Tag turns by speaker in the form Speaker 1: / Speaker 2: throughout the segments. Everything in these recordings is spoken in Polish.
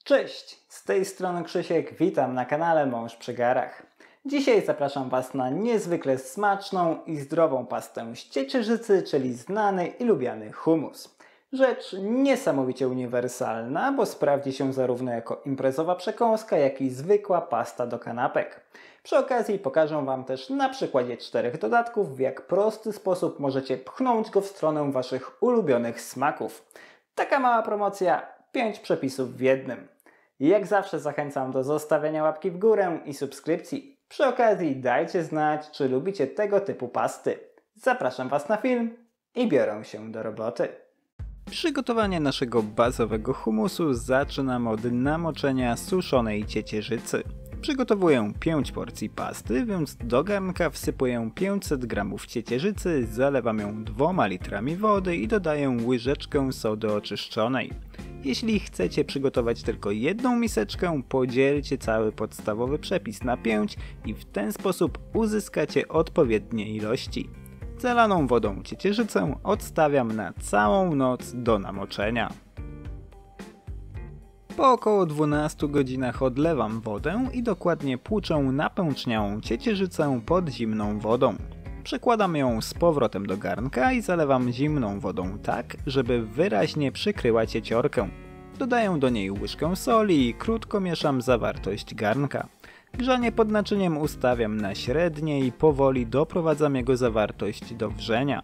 Speaker 1: Cześć, z tej strony Krzysiek, witam na kanale Mąż przy garach. Dzisiaj zapraszam Was na niezwykle smaczną i zdrową pastę z ciecierzycy, czyli znany i lubiany hummus. Rzecz niesamowicie uniwersalna, bo sprawdzi się zarówno jako imprezowa przekąska, jak i zwykła pasta do kanapek. Przy okazji pokażę Wam też na przykładzie 4 dodatków, w jak prosty sposób możecie pchnąć go w stronę Waszych ulubionych smaków. Taka mała promocja, 5 przepisów w jednym. Jak zawsze zachęcam do zostawiania łapki w górę i subskrypcji. Przy okazji dajcie znać, czy lubicie tego typu pasty. Zapraszam Was na film i biorę się do roboty. Przygotowanie naszego bazowego hummusu zaczynam od namoczenia suszonej ciecierzycy. Przygotowuję 5 porcji pasty, więc do garnka wsypuję 500 g ciecierzycy, zalewam ją 2 litrami wody i dodaję łyżeczkę sody oczyszczonej. Jeśli chcecie przygotować tylko jedną miseczkę, podzielcie cały podstawowy przepis na 5 i w ten sposób uzyskacie odpowiednie ilości. Zalaną wodą ciecierzycę odstawiam na całą noc do namoczenia. Po około 12 godzinach odlewam wodę i dokładnie płuczę napęczniałą ciecierzycę pod zimną wodą. Przekładam ją z powrotem do garnka i zalewam zimną wodą tak, żeby wyraźnie przykryła cieciorkę. Dodaję do niej łyżkę soli i krótko mieszam zawartość garnka. Grzanie pod naczyniem ustawiam na średnie i powoli doprowadzam jego zawartość do wrzenia.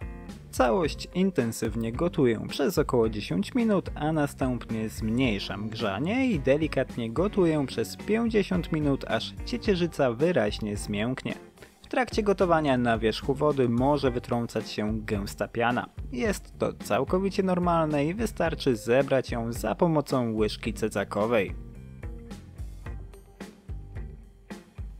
Speaker 1: Całość intensywnie gotuję przez około 10 minut, a następnie zmniejszam grzanie i delikatnie gotuję przez 50 minut, aż ciecierzyca wyraźnie zmięknie. W trakcie gotowania na wierzchu wody może wytrącać się gęsta piana. Jest to całkowicie normalne i wystarczy zebrać ją za pomocą łyżki cecakowej.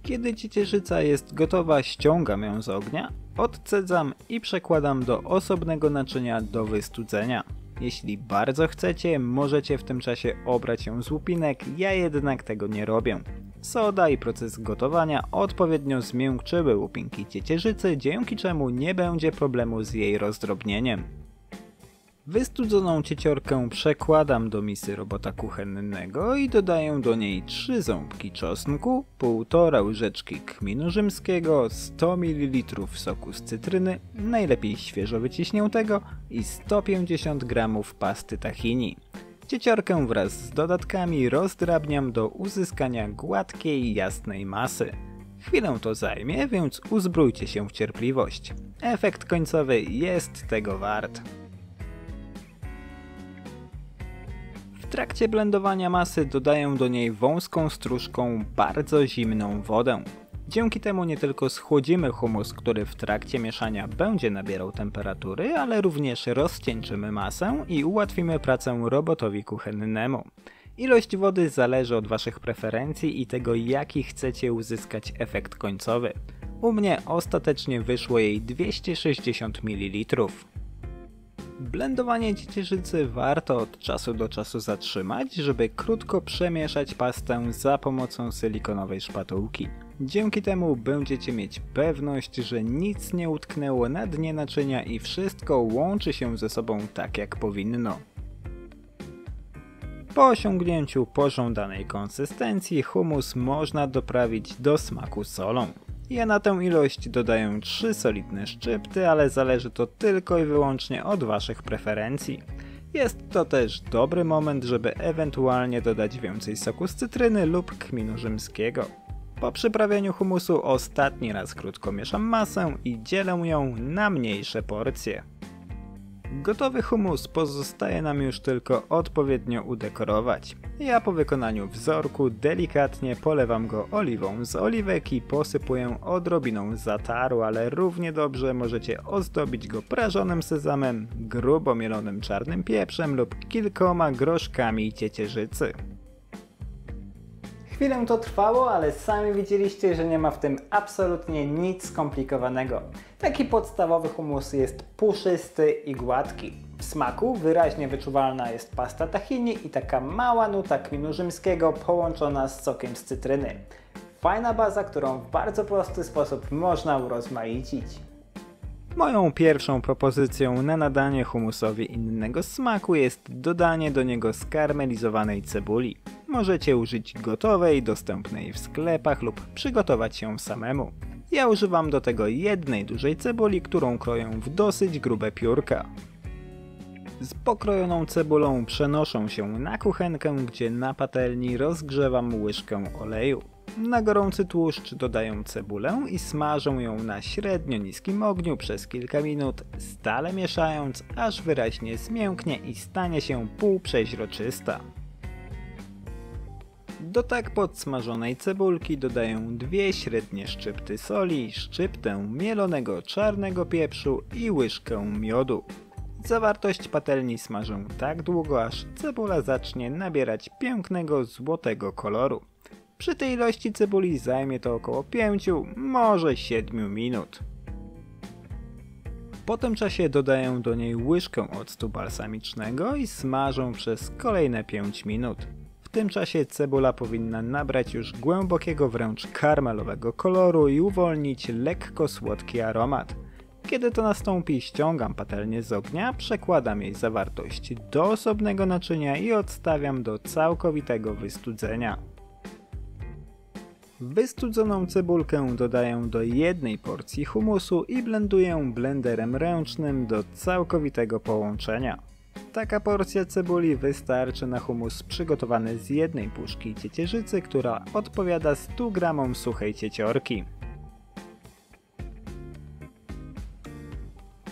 Speaker 1: Kiedy ciecierzyca jest gotowa, ściągam ją z ognia, odcedzam i przekładam do osobnego naczynia do wystudzenia. Jeśli bardzo chcecie, możecie w tym czasie obrać ją z łupinek, ja jednak tego nie robię. Soda i proces gotowania odpowiednio zmiękczyły łupinki ciecierzycy, dzięki czemu nie będzie problemu z jej rozdrobnieniem. Wystudzoną cieciorkę przekładam do misy robota kuchennego i dodaję do niej 3 ząbki czosnku, 1,5 łyżeczki kminu rzymskiego, 100 ml soku z cytryny, najlepiej świeżo wyciśniętego i 150 g pasty tahini. Cieciorkę wraz z dodatkami rozdrabniam do uzyskania gładkiej, jasnej masy. Chwilę to zajmie, więc uzbrójcie się w cierpliwość. Efekt końcowy jest tego wart. W trakcie blendowania masy dodaję do niej wąską stróżką bardzo zimną wodę. Dzięki temu nie tylko schłodzimy hummus, który w trakcie mieszania będzie nabierał temperatury, ale również rozcieńczymy masę i ułatwimy pracę robotowi kuchennemu. Ilość wody zależy od Waszych preferencji i tego, jaki chcecie uzyskać efekt końcowy. U mnie ostatecznie wyszło jej 260 ml. Blendowanie ciecierzycy warto od czasu do czasu zatrzymać, żeby krótko przemieszać pastę za pomocą silikonowej szpatułki. Dzięki temu będziecie mieć pewność, że nic nie utknęło na dnie naczynia i wszystko łączy się ze sobą tak jak powinno. Po osiągnięciu pożądanej konsystencji hummus można doprawić do smaku solą. Ja na tę ilość dodaję 3 solidne szczypty, ale zależy to tylko i wyłącznie od Waszych preferencji. Jest to też dobry moment, żeby ewentualnie dodać więcej soku z cytryny lub kminu rzymskiego. Po przyprawieniu hummusu ostatni raz krótko mieszam masę i dzielę ją na mniejsze porcje. Gotowy hummus pozostaje nam już tylko odpowiednio udekorować. Ja po wykonaniu wzorku delikatnie polewam go oliwą z oliwek i posypuję odrobiną zataru, ale równie dobrze możecie ozdobić go prażonym sezamem, grubo mielonym czarnym pieprzem lub kilkoma groszkami ciecierzycy. Chwilę to trwało, ale sami widzieliście, że nie ma w tym absolutnie nic skomplikowanego. Taki podstawowy hummus jest puszysty i gładki. W smaku wyraźnie wyczuwalna jest pasta tahini i taka mała nuta kminu rzymskiego połączona z sokiem z cytryny. Fajna baza, którą w bardzo prosty sposób można urozmaicić. Moją pierwszą propozycją na nadanie hummusowi innego smaku jest dodanie do niego skarmelizowanej cebuli. Możecie użyć gotowej, dostępnej w sklepach lub przygotować ją samemu. Ja używam do tego jednej dużej cebuli, którą kroję w dosyć grube piórka. Z pokrojoną cebulą przenoszę się na kuchenkę, gdzie na patelni rozgrzewam łyżkę oleju. Na gorący tłuszcz dodaję cebulę i smażę ją na średnio niskim ogniu przez kilka minut, stale mieszając, aż wyraźnie zmięknie i stanie się półprzeźroczysta. Do tak podsmażonej cebulki dodaję 2 średnie szczypty soli, szczyptę mielonego czarnego pieprzu i łyżkę miodu. Zawartość patelni smażę tak długo, aż cebula zacznie nabierać pięknego złotego koloru. Przy tej ilości cebuli zajmie to około 5, może 7 minut. Po tym czasie dodaję do niej łyżkę octu balsamicznego i smażę przez kolejne 5 minut. W tym czasie cebula powinna nabrać już głębokiego, wręcz karmelowego koloru i uwolnić lekko słodki aromat. Kiedy to nastąpi, ściągam patelnię z ognia, przekładam jej zawartość do osobnego naczynia i odstawiam do całkowitego wystudzenia. Wystudzoną cebulkę dodaję do 1 porcji humusu i blenduję blenderem ręcznym do całkowitego połączenia. Taka porcja cebuli wystarczy na humus przygotowany z 1 puszki ciecierzycy, która odpowiada 100 g suchej cieciorki.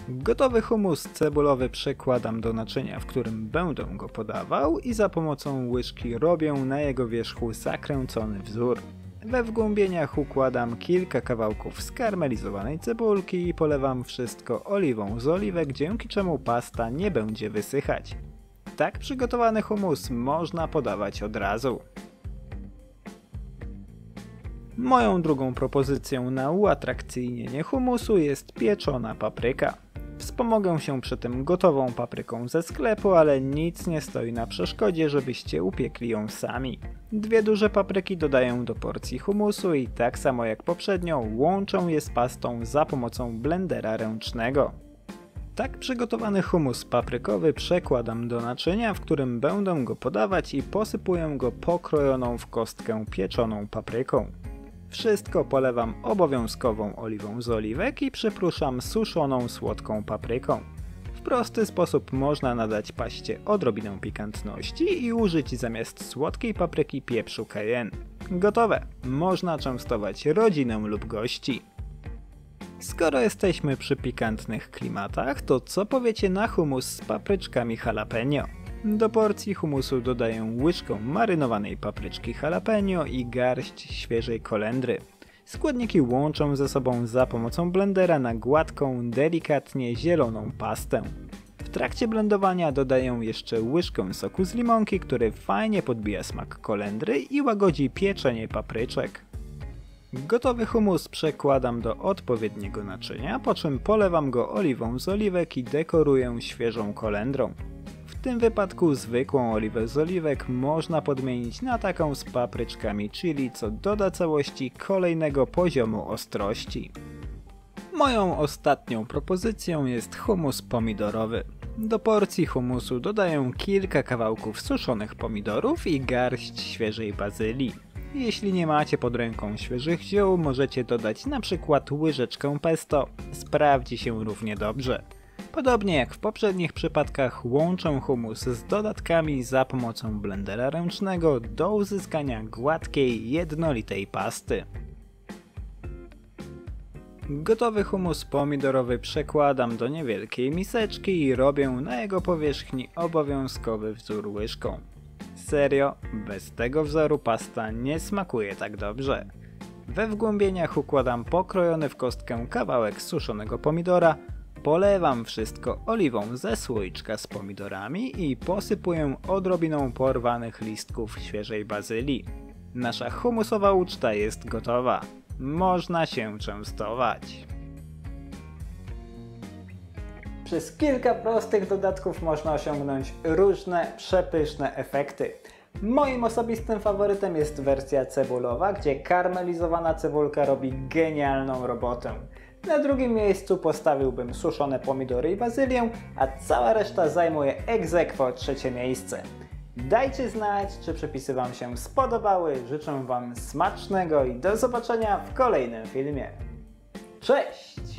Speaker 1: Gotowy humus cebulowy przekładam do naczynia, w którym będę go podawał i za pomocą łyżki robię na jego wierzchu zakręcony wzór. We wgłębieniach układam kilka kawałków skarmelizowanej cebulki i polewam wszystko oliwą z oliwek, dzięki czemu pasta nie będzie wysychać. Tak przygotowany humus można podawać od razu. Moją drugą propozycją na uatrakcyjnienie humusu jest pieczona papryka. Wspomogę się przy tym gotową papryką ze sklepu, ale nic nie stoi na przeszkodzie, żebyście upiekli ją sami. 2 duże papryki dodaję do porcji humusu i tak samo jak poprzednio łączę je z pastą za pomocą blendera ręcznego. Tak przygotowany humus paprykowy przekładam do naczynia, w którym będę go podawać i posypuję go pokrojoną w kostkę pieczoną papryką. Wszystko polewam obowiązkową oliwą z oliwek i przypruszam suszoną słodką papryką. W prosty sposób można nadać paście odrobinę pikantności i użyć zamiast słodkiej papryki pieprzu cayenne. Gotowe! Można częstować rodzinę lub gości. Skoro jesteśmy przy pikantnych klimatach, to co powiecie na humus z papryczkami jalapeno? Do porcji humusu dodaję łyżkę marynowanej papryczki jalapeno i garść świeżej kolendry. Składniki łączę ze sobą za pomocą blendera na gładką, delikatnie zieloną pastę. W trakcie blendowania dodaję jeszcze łyżkę soku z limonki, który fajnie podbija smak kolendry i łagodzi pieczenie papryczek. Gotowy humus przekładam do odpowiedniego naczynia, po czym polewam go oliwą z oliwek i dekoruję świeżą kolendrą. W tym wypadku zwykłą oliwę z oliwek można podmienić na taką z papryczkami chili, co doda całości kolejnego poziomu ostrości. Moją ostatnią propozycją jest humus pomidorowy. Do porcji humusu dodaję kilka kawałków suszonych pomidorów i garść świeżej bazylii. Jeśli nie macie pod ręką świeżych ziół, możecie dodać np. łyżeczkę pesto, sprawdzi się równie dobrze. Podobnie jak w poprzednich przypadkach łączę humus z dodatkami za pomocą blendera ręcznego do uzyskania gładkiej, jednolitej pasty. Gotowy humus pomidorowy przekładam do niewielkiej miseczki i robię na jego powierzchni obowiązkowy wzór łyżką. Serio, bez tego wzoru pasta nie smakuje tak dobrze. We wgłębieniach układam pokrojony w kostkę kawałek suszonego pomidora, polewam wszystko oliwą ze słoiczka z pomidorami i posypuję odrobiną porwanych listków świeżej bazylii. Nasza humusowa uczta jest gotowa. Można się częstować. Przez kilka prostych dodatków można osiągnąć różne przepyszne efekty. Moim osobistym faworytem jest wersja cebulowa, gdzie karmelizowana cebulka robi genialną robotę. Na drugim miejscu postawiłbym suszone pomidory i bazylię, a cała reszta zajmuje ex aequo trzecie miejsce. Dajcie znać, czy przepisy Wam się spodobały. Życzę Wam smacznego i do zobaczenia w kolejnym filmie. Cześć!